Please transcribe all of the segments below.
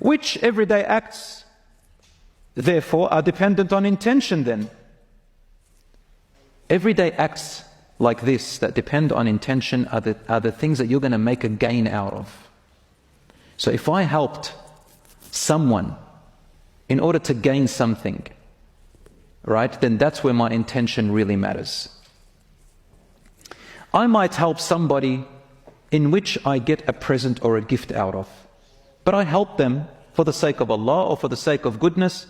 Which everyday acts, therefore, are dependent on intention then? Everyday acts like this that depend on intention are the things that you're going to make a gain out of. So if I helped someone in order to gain something, right, then that's where my intention really matters. I might help somebody in which I get a present or a gift out of, but I help them for the sake of Allah or for the sake of goodness,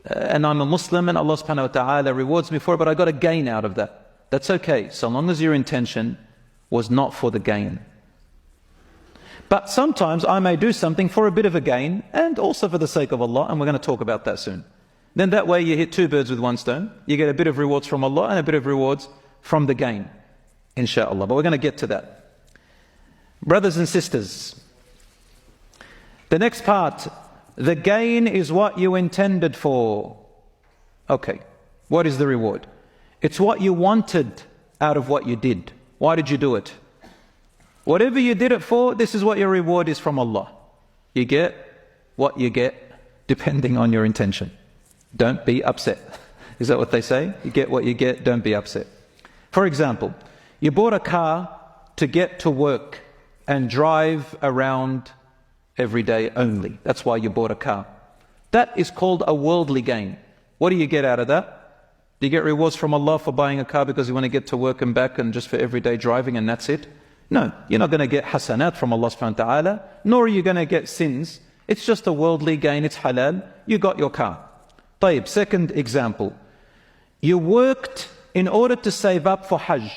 and I'm a Muslim and Allah subhanahu wa ta'ala rewards me for it, but I got a gain out of that. That's okay, so long as your intention was not for the gain. But sometimes I may do something for a bit of a gain and also for the sake of Allah, and we're going to talk about that soon. Then that way you hit two birds with one stone. You get a bit of rewards from Allah and a bit of rewards from the gain, inshallah. But we're going to get to that. Brothers and sisters, the next part, the gain is what you intended for. Okay, what is the reward? It's what you wanted out of what you did. Why did you do it? Whatever you did it for, this is what your reward is from Allah. You get what you get depending on your intention. Don't be upset. Is that what they say? You get what you get, don't be upset. For example, you bought a car to get to work and drive around every day only. That's why you bought a car. That is called a worldly gain. What do you get out of that? Do you get rewards from Allah for buying a car because you want to get to work and back and just for everyday driving and that's it? No, you're not going to get hasanat from Allah subhanahu wa ta'ala, nor are you going to get sins. It's just a worldly gain, it's halal. You got your car. Tayyib, second example. You worked in order to save up for Hajj.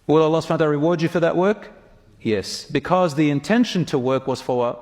Will Allah subhanahu wa ta'ala reward you for that work? Yes, because the intention to work was for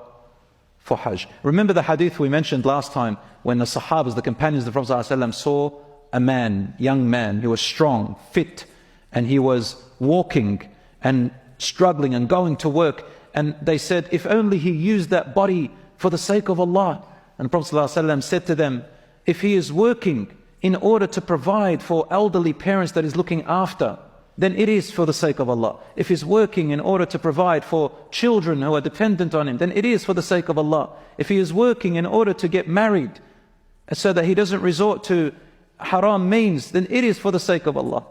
Hajj. Remember the hadith we mentioned last time when the Sahabas, the companions of the Prophet ﷺ saw a man, young man, he was strong, fit, and he was walking and struggling and going to work, and they said, if only he used that body for the sake of Allah. And the Prophet ﷺ said to them, if he is working in order to provide for elderly parents that he's looking after, then it is for the sake of Allah. If he's working in order to provide for children who are dependent on him, then it is for the sake of Allah. If he is working in order to get married so that he doesn't resort to haram means, then it is for the sake of Allah.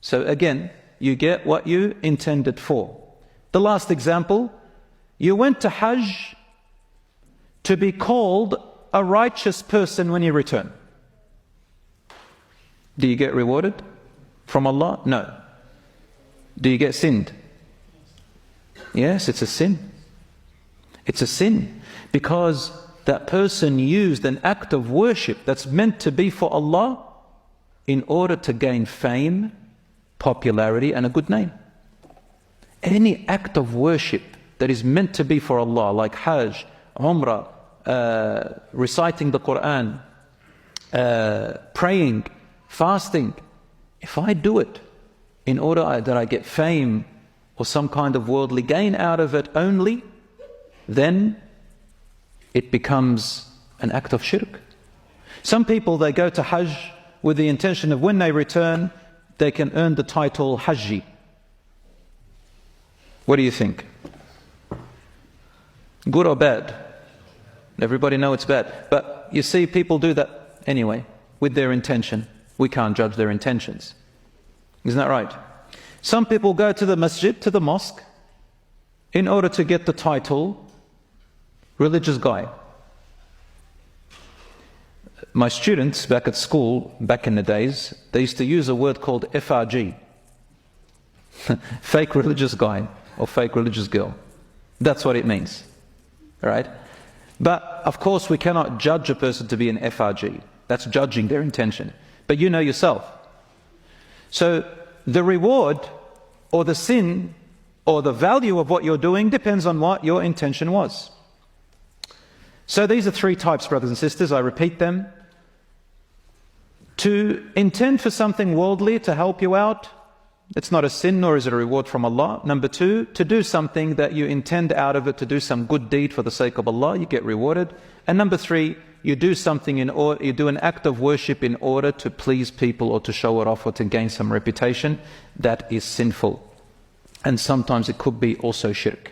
So again, you get what you intended for. The last example, you went to Hajj to be called a righteous person when you return. Do you get rewarded from Allah? No. Do you get sinned? Yes, it's a sin. It's a sin because that person used an act of worship that's meant to be for Allah in order to gain fame, popularity and a good name. Any act of worship that is meant to be for Allah, like Hajj, Umrah, reciting the Quran, praying, fasting, if I do it in order that I get fame or some kind of worldly gain out of it only, then it becomes an act of shirk. Some people, they go to Hajj with the intention of when they return, they can earn the title Hajji. What do you think? Good or bad? Everybody know it's bad. But you see, people do that anyway, with their intention. We can't judge their intentions. Isn't that right? Some people go to the masjid, to the mosque, in order to get the title religious guy. My students back at school, back in the days, they used to use a word called FRG. Fake religious guy or fake religious girl. That's what it means. Right? But of course we cannot judge a person to be an FRG. That's judging their intention. But you know yourself. So the reward or the sin or the value of what you're doing depends on what your intention was. So these are three types, brothers and sisters. I repeat them. To intend for something worldly to help you out, it's not a sin nor is it a reward from Allah. Number two, to do something that you intend out of it to do some good deed for the sake of Allah, you get rewarded. And number three, you do something you do an act of worship in order to please people or to show it off or to gain some reputation. That is sinful. And sometimes it could be also shirk.